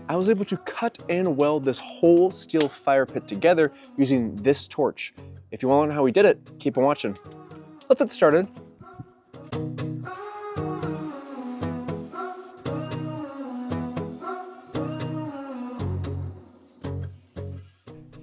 I was able to cut and weld this whole steel fire pit together using this torch. If you want to learn how we did it, keep on watching. Let's get started.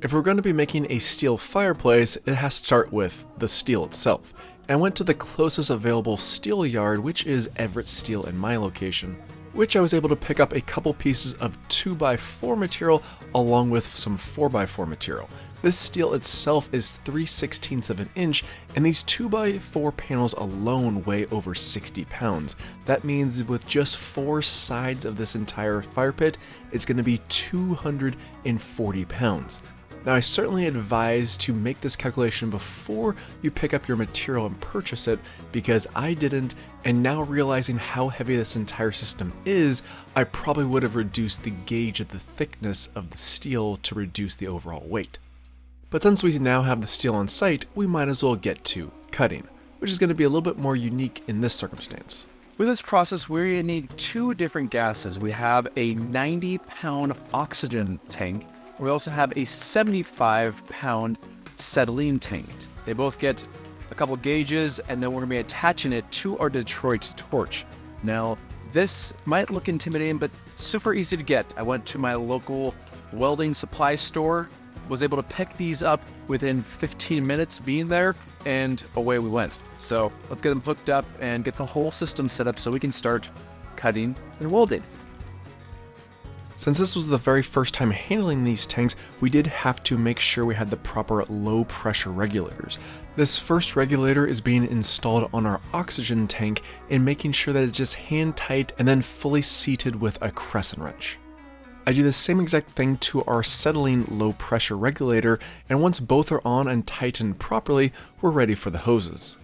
If we're going to be making a steel fireplace, it has to start with the steel itself. And I went to the closest available steel yard, which is Everett Steel in my location, which I was able to pick up a couple pieces of 2x4 material along with some 4x4 material. This steel itself is 3/16 of an inch, and these 2x4 panels alone weigh over 60 pounds. That means with just 4 sides of this entire fire pit, it's going to be 240 pounds. Now, I certainly advise to make this calculation before you pick up your material and purchase it, because I didn't, and now realizing how heavy this entire system is, I probably would have reduced the gauge of the thickness of the steel to reduce the overall weight. But since we now have the steel on site, we might as well get to cutting, which is going to be a little bit more unique in this circumstance. With this process, we're going to need 2 different gases. We have a 90-pound oxygen tank. We also have a 75-pound acetylene tank. They both get a couple gauges, and then we're going to be attaching it to our Detroit torch. Now, this might look intimidating, but super easy to get. I went to my local welding supply store, was able to pick these up within 15 minutes being there, and away we went. So let's get them hooked up and get the whole system set up so we can start cutting and welding. Since this was the very first time handling these tanks, we did have to make sure we had the proper low pressure regulators. This first regulator is being installed on our oxygen tank and making sure that it's just hand tight and then fully seated with a crescent wrench. I do the same exact thing to our acetylene low pressure regulator, and once both are on and tightened properly, we're ready for the hoses.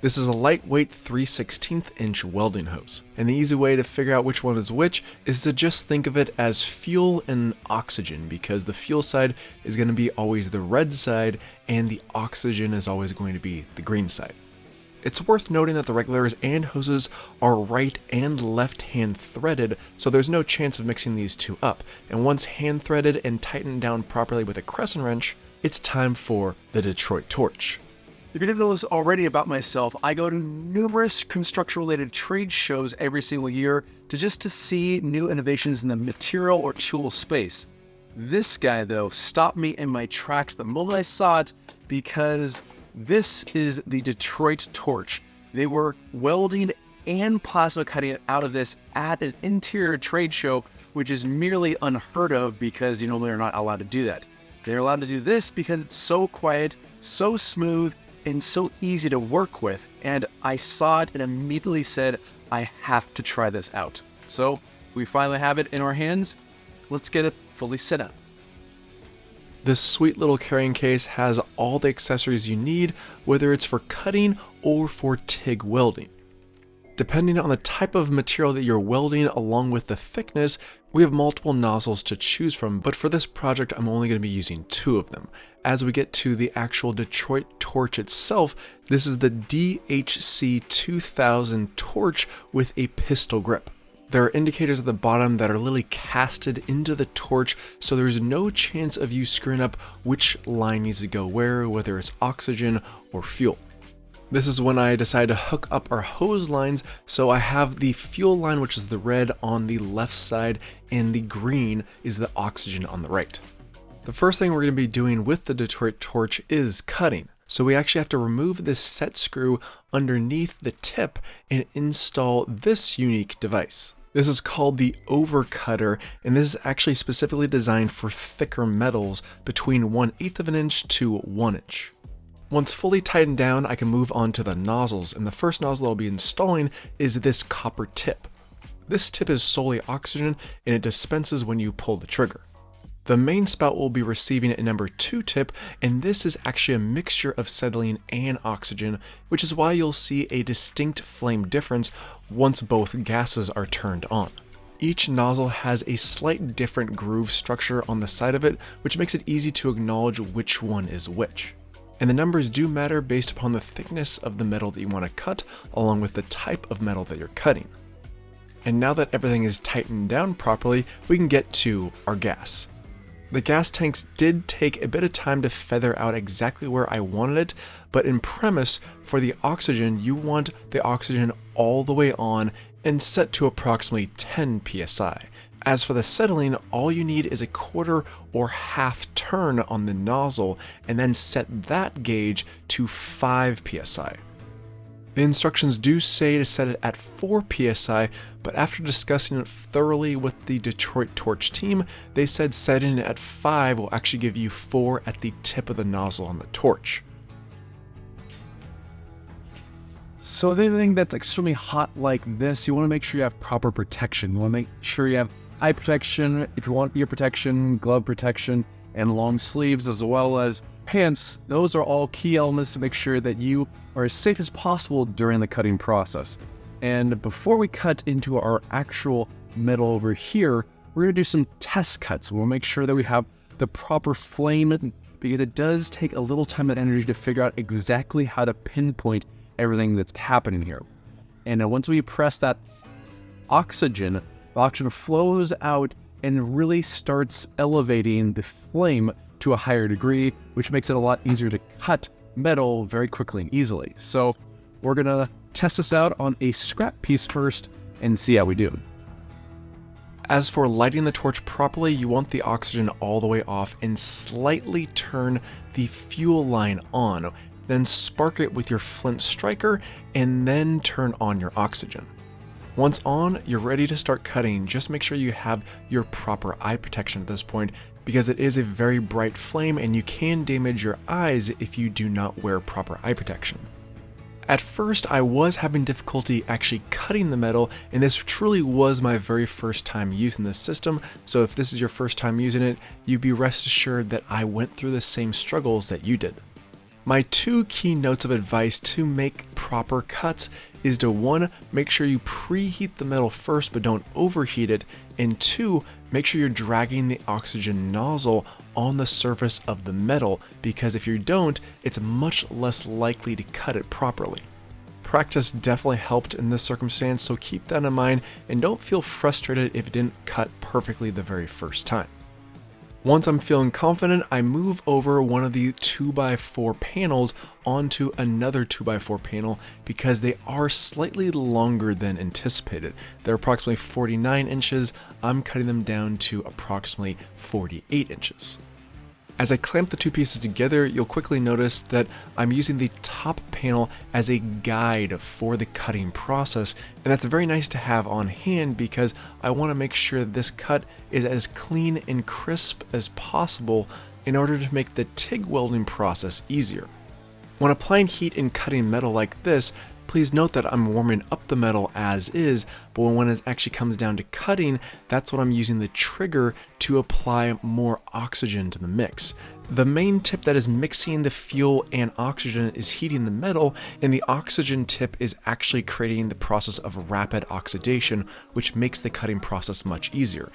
This is a lightweight 3/16 inch welding hose, and the easy way to figure out which one is which is to just think of it as fuel and oxygen, because the fuel side is going to be always the red side and the oxygen is always going to be the green side. It's worth noting that the regulators and hoses are right and left hand threaded, so there's no chance of mixing these two up, and once hand threaded and tightened down properly with a crescent wrench, it's time for the Detroit torch. If you didn't know this already about myself, I go to numerous construction-related trade shows every single year to see new innovations in the material or tool space. This guy, though, stopped me in my tracks the moment I saw it, because this is the Detroit torch. They were welding and plasma cutting out of this at an interior trade show, which is merely unheard of because you normally are not allowed to do that. They're allowed to do this because it's so quiet, so smooth, and so easy to work with, and I saw it and immediately said, I have to try this out. So we finally have it in our hands. Let's get it fully set up. This sweet little carrying case has all the accessories you need, whether it's for cutting or for TIG welding. Depending on the type of material that you're welding along with the thickness, we have multiple nozzles to choose from, but for this project I'm only going to be using 2 of them. As we get to the actual Detroit torch itself, this is the DHC 2000 torch with a pistol grip. There are indicators at the bottom that are literally casted into the torch, so there's no chance of you screwing up which line needs to go where, whether it's oxygen or fuel. This is when I decided to hook up our hose lines, so I have the fuel line, which is the red, on the left side, and the green is the oxygen on the right. The first thing we're going to be doing with the Detroit torch is cutting. So we actually have to remove this set screw underneath the tip and install this unique device. This is called the overcutter, and this is actually specifically designed for thicker metals between 1/8 of an inch to 1 inch. Once fully tightened down, I can move on to the nozzles, and the first nozzle I'll be installing is this copper tip. This tip is solely oxygen, and it dispenses when you pull the trigger. The main spout will be receiving a number 2 tip, and this is actually a mixture of acetylene and oxygen, which is why you'll see a distinct flame difference once both gases are turned on. Each nozzle has a slight different groove structure on the side of it, which makes it easy to acknowledge which one is which. And the numbers do matter based upon the thickness of the metal that you want to cut, along with the type of metal that you're cutting. And now that everything is tightened down properly, we can get to our gas. The gas tanks did take a bit of time to feather out exactly where I wanted it, but in premise, for the oxygen, you want the oxygen all the way on and set to approximately 10 psi. As for the settling, all you need is a quarter or half turn on the nozzle and then set that gauge to 5 psi. The instructions do say to set it at 4 psi, but after discussing it thoroughly with the Detroit Torch team, they said setting it at 5 will actually give you 4 at the tip of the nozzle on the torch. So with anything that's extremely hot like this, you want to make sure you have proper protection. You want to make sure you have eye protection, if you want ear protection, glove protection, and long sleeves, as well as pants. Those are all key elements to make sure that you are as safe as possible during the cutting process. And before we cut into our actual metal over here, we're going to do some test cuts. We'll make sure that we have the proper flame, because it does take a little time and energy to figure out exactly how to pinpoint everything that's happening here. And once we press that oxygen, the oxygen flows out and really starts elevating the flame to a higher degree, which makes it a lot easier to cut metal very quickly and easily. So we're gonna test this out on a scrap piece first and see how we do. As for lighting the torch properly, you want the oxygen all the way off and slightly turn the fuel line on, then spark it with your flint striker and then turn on your oxygen. Once on, you're ready to start cutting. Just make sure you have your proper eye protection at this point, because it is a very bright flame and you can damage your eyes if you do not wear proper eye protection. At first, I was having difficulty actually cutting the metal, and this truly was my very first time using this system, so if this is your first time using it, you be rest assured that I went through the same struggles that you did. My 2 key notes of advice to make proper cuts is to 1, make sure you preheat the metal first but don't overheat it, and 2, make sure you're dragging the oxygen nozzle on the surface of the metal, because if you don't, it's much less likely to cut it properly. Practice definitely helped in this circumstance, so keep that in mind and don't feel frustrated if it didn't cut perfectly the very first time. Once I'm feeling confident, I move over one of the 2x4 panels onto another 2x4 panel, because they are slightly longer than anticipated. They're approximately 49 inches. I'm cutting them down to approximately 48 inches. As I clamp the 2 pieces together, you'll quickly notice that I'm using the top panel as a guide for the cutting process, and that's very nice to have on hand, because I want to make sure that this cut is as clean and crisp as possible in order to make the TIG welding process easier. When applying heat and cutting metal like this, please note that I'm warming up the metal as is, but when it actually comes down to cutting, that's when I'm using the trigger to apply more oxygen to the mix. The main tip that is mixing the fuel and oxygen is heating the metal, and the oxygen tip is actually creating the process of rapid oxidation, which makes the cutting process much easier.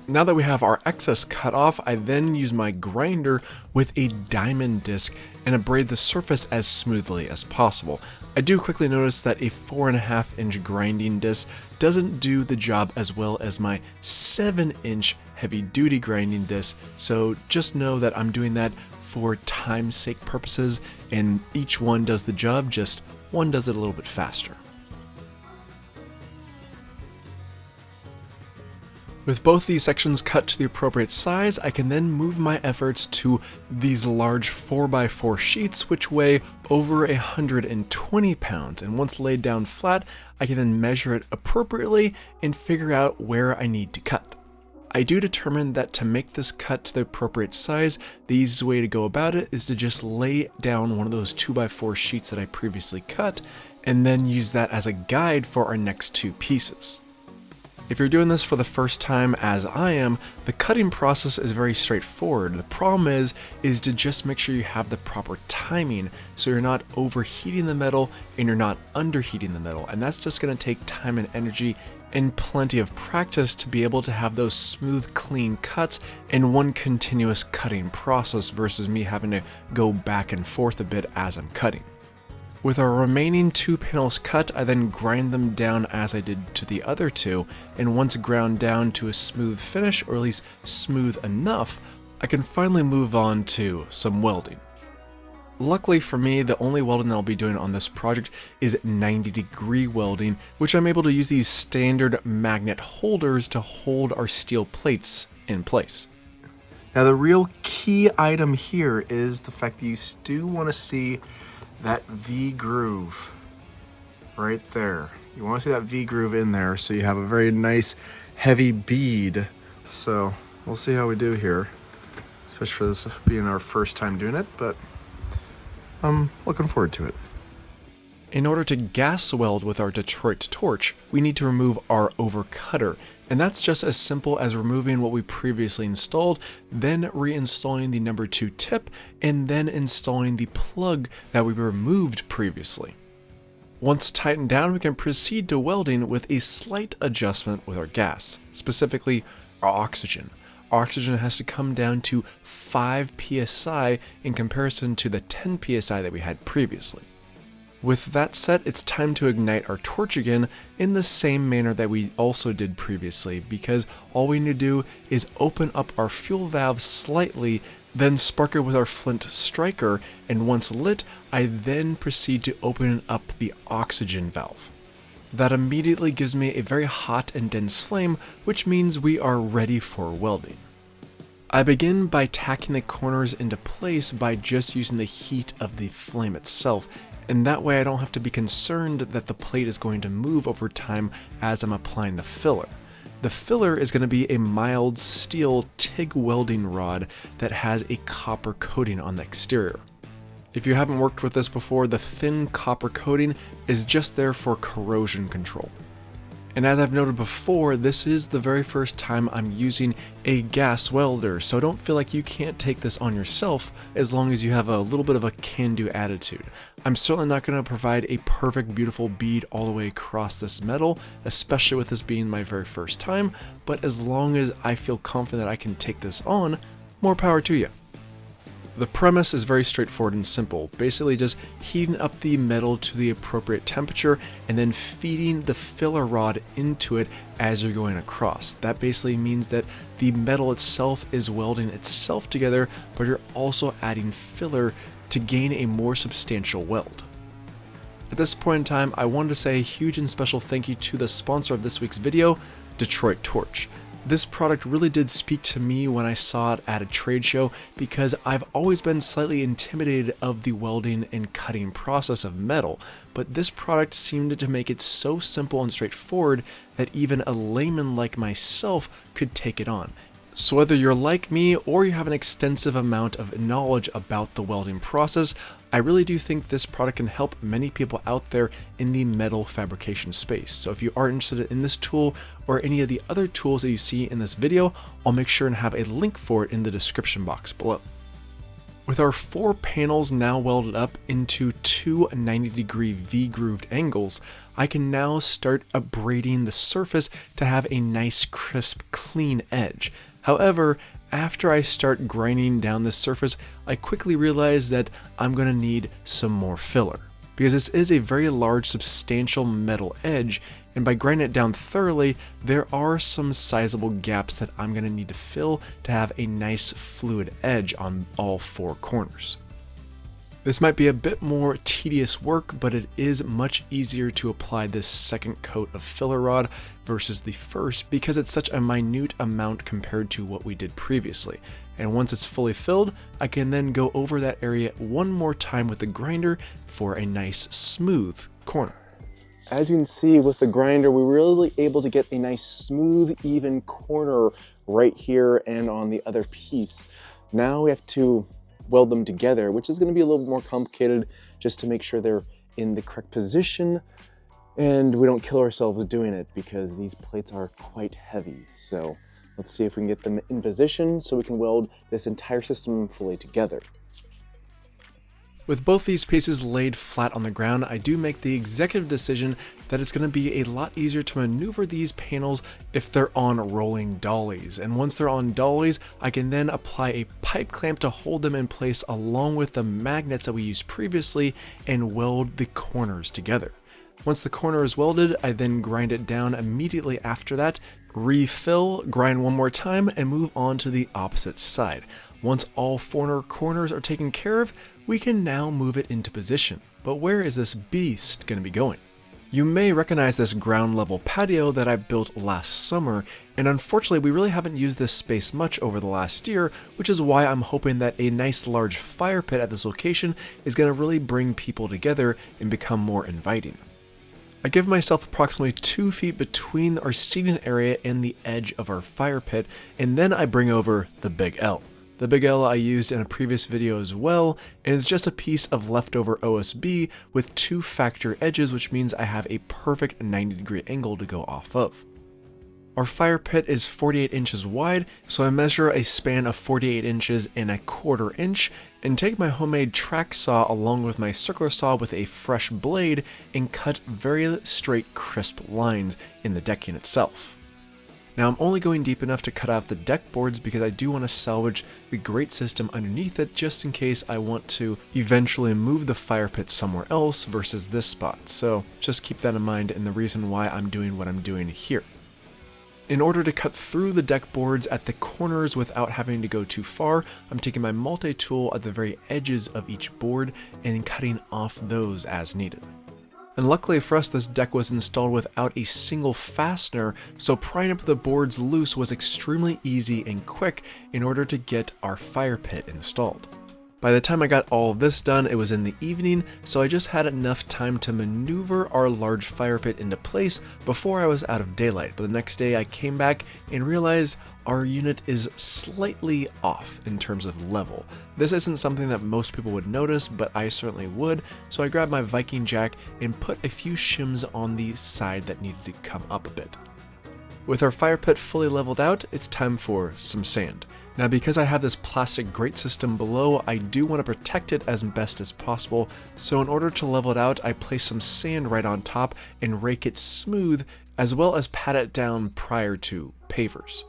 Now that we have our excess cut off, I then use my grinder with a diamond disc and abrade the surface as smoothly as possible. I do quickly notice that a 4.5 inch grinding disc doesn't do the job as well as my 7-inch heavy duty grinding disc, so just know that I'm doing that for time's sake purposes, and each one does the job, just one does it a little bit faster. With both these sections cut to the appropriate size, I can then move my efforts to these large 4x4 sheets, which weigh over 120 pounds, and once laid down flat, I can then measure it appropriately and figure out where I need to cut. I do determine that to make this cut to the appropriate size, the easiest way to go about it is to just lay down one of those 2x4 sheets that I previously cut, and then use that as a guide for our next 2 pieces. If you're doing this for the first time, as I am, the cutting process is very straightforward. The problem is to just make sure you have the proper timing, so you're not overheating the metal and you're not underheating the metal, and that's just going to take time and energy and plenty of practice to be able to have those smooth, clean cuts in one continuous cutting process versus me having to go back and forth a bit as I'm cutting. With our remaining 2 panels cut, I then grind them down as I did to the other 2, and once ground down to a smooth finish, or at least smooth enough, I can finally move on to some welding. Luckily for me, the only welding that I'll be doing on this project is 90-degree welding, which I'm able to use these standard magnet holders to hold our steel plates in place. Now the real key item here is the fact that you do want to see that V groove right there. You want to see that V groove in there so you have a very nice heavy bead. So we'll see how we do here, especially for this being our first time doing it, but I'm looking forward to it. In order to gas weld with our Detroit torch, we need to remove our overcutter, and that's just as simple as removing what we previously installed, then reinstalling the number 2 tip, and then installing the plug that we removed previously. Once tightened down, we can proceed to welding with a slight adjustment with our gas, specifically our oxygen. Oxygen has to come down to 5 psi in comparison to the 10 psi that we had previously. With that set, it's time to ignite our torch again in the same manner that we also did previously, because all we need to do is open up our fuel valve slightly, then spark it with our flint striker, and once lit, I then proceed to open up the oxygen valve. That immediately gives me a very hot and dense flame, which means we are ready for welding. I begin by tacking the corners into place by just using the heat of the flame itself, and that way I don't have to be concerned that the plate is going to move over time as I'm applying the filler. The filler is going to be a mild steel TIG welding rod that has a copper coating on the exterior. If you haven't worked with this before, the thin copper coating is just there for corrosion control. And as I've noted before, this is the very first time I'm using a gas welder, so don't feel like you can't take this on yourself as long as you have a little bit of a can-do attitude. I'm certainly not going to provide a perfect, beautiful bead all the way across this metal, especially with this being my very first time, but as long as I feel confident that I can take this on, more power to you. The premise is very straightforward and simple, basically just heating up the metal to the appropriate temperature and then feeding the filler rod into it as you're going across. That basically means that the metal itself is welding itself together, but you're also adding filler to gain a more substantial weld. At this point in time, I wanted to say a huge and special thank you to the sponsor of this week's video, Detroit Torch. This product really did speak to me when I saw it at a trade show, because I've always been slightly intimidated of the welding and cutting process of metal, but this product seemed to make it so simple and straightforward that even a layman like myself could take it on. So whether you're like me or you have an extensive amount of knowledge about the welding process, I really do think this product can help many people out there in the metal fabrication space. So if you are interested in this tool or any of the other tools that you see in this video, I'll make sure and have a link for it in the description box below. With our 4 panels now welded up into 2 90-degree V-grooved angles, I can now start abrading the surface to have a nice, crisp, clean edge. However, after I start grinding down the surface, I quickly realize that I'm going to need some more filler, because this is a very large, substantial metal edge, and by grinding it down thoroughly, there are some sizable gaps that I'm going to need to fill to have a nice fluid edge on all 4 corners. This might be a bit more tedious work, but it is much easier to apply this second coat of filler rod versus the first, because it's such a minute amount compared to what we did previously. And once it's fully filled, I can then go over that area one more time with the grinder for a nice smooth corner. As you can see with the grinder, we were really able to get a nice smooth, even corner right here and on the other piece. Now we have to weld them together, which is going to be a little bit more complicated, just to make sure they're in the correct position and we don't kill ourselves doing it, because these plates are quite heavy. So let's see if we can get them in position so we can weld this entire system fully together. With both these pieces laid flat on the ground, I do make the executive decision that it's going to be a lot easier to maneuver these panels if they're on rolling dollies. And once they're on dollies, I can then apply a pipe clamp to hold them in place along with the magnets that we used previously and weld the corners together. Once the corner is welded, I then grind it down immediately after that, refill, grind one more time, and move on to the opposite side. Once all 4 corners are taken care of, we can now move it into position. But where is this beast going to be going? You may recognize this ground level patio that I built last summer, and unfortunately we really haven't used this space much over the last year, which is why I'm hoping that a nice large fire pit at this location is going to really bring people together and become more inviting. I give myself approximately 2 feet between our seating area and the edge of our fire pit, and then I bring over the Big L. The Big L I used in a previous video as well, and it's just a piece of leftover OSB with 2 factor edges, which means I have a perfect 90-degree angle to go off of. Our fire pit is 48 inches wide, so I measure a span of 48 inches and a 1/4 inch, and take my homemade track saw along with my circular saw with a fresh blade and cut very straight, crisp lines in the decking itself. Now I'm only going deep enough to cut out the deck boards because I do want to salvage the grate system underneath it just in case I want to eventually move the fire pit somewhere else versus this spot. So just keep that in mind and the reason why I'm doing what I'm doing here. In order to cut through the deck boards at the corners without having to go too far, I'm taking my multi-tool at the very edges of each board and cutting off those as needed. And luckily for us, this deck was installed without a single fastener, so prying up the boards loose was extremely easy and quick in order to get our fire pit installed. By the time I got all of this done, it was in the evening, so I just had enough time to maneuver our large fire pit into place before I was out of daylight. But the next day I came back and realized our unit is slightly off in terms of level. This isn't something that most people would notice, but I certainly would, so I grabbed my Viking jack and put a few shims on the side that needed to come up a bit. With our fire pit fully leveled out, it's time for some sand. Now because I have this plastic grate system below, I do want to protect it as best as possible, so in order to level it out, I place some sand right on top and rake it smooth, as well as pat it down prior to pavers.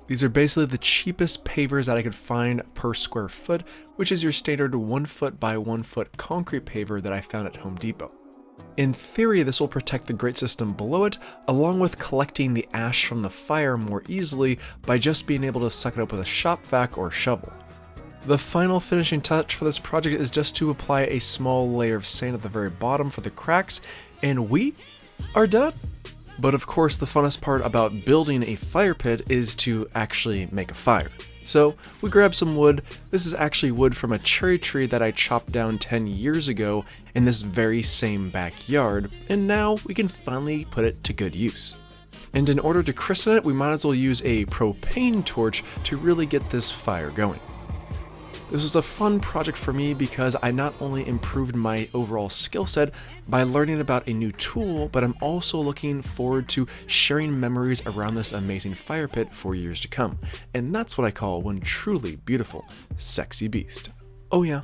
These are basically the cheapest pavers that I could find per square foot, which is your standard 1 foot by 1 foot concrete paver that I found at Home Depot. In theory, this will protect the grate system below it, along with collecting the ash from the fire more easily by just being able to suck it up with a shop vac or shovel. The final finishing touch for this project is just to apply a small layer of sand at the very bottom for the cracks, and we are done. But of course, the funnest part about building a fire pit is to actually make a fire. So we grabbed some wood. This is actually wood from a cherry tree that I chopped down 10 years ago in this very same backyard, and now we can finally put it to good use. And in order to christen it, we might as well use a propane torch to really get this fire going. This was a fun project for me because I not only improved my overall skill set by learning about a new tool, but I'm also looking forward to sharing memories around this amazing fire pit for years to come. And that's what I call one truly beautiful, sexy beast. Oh yeah,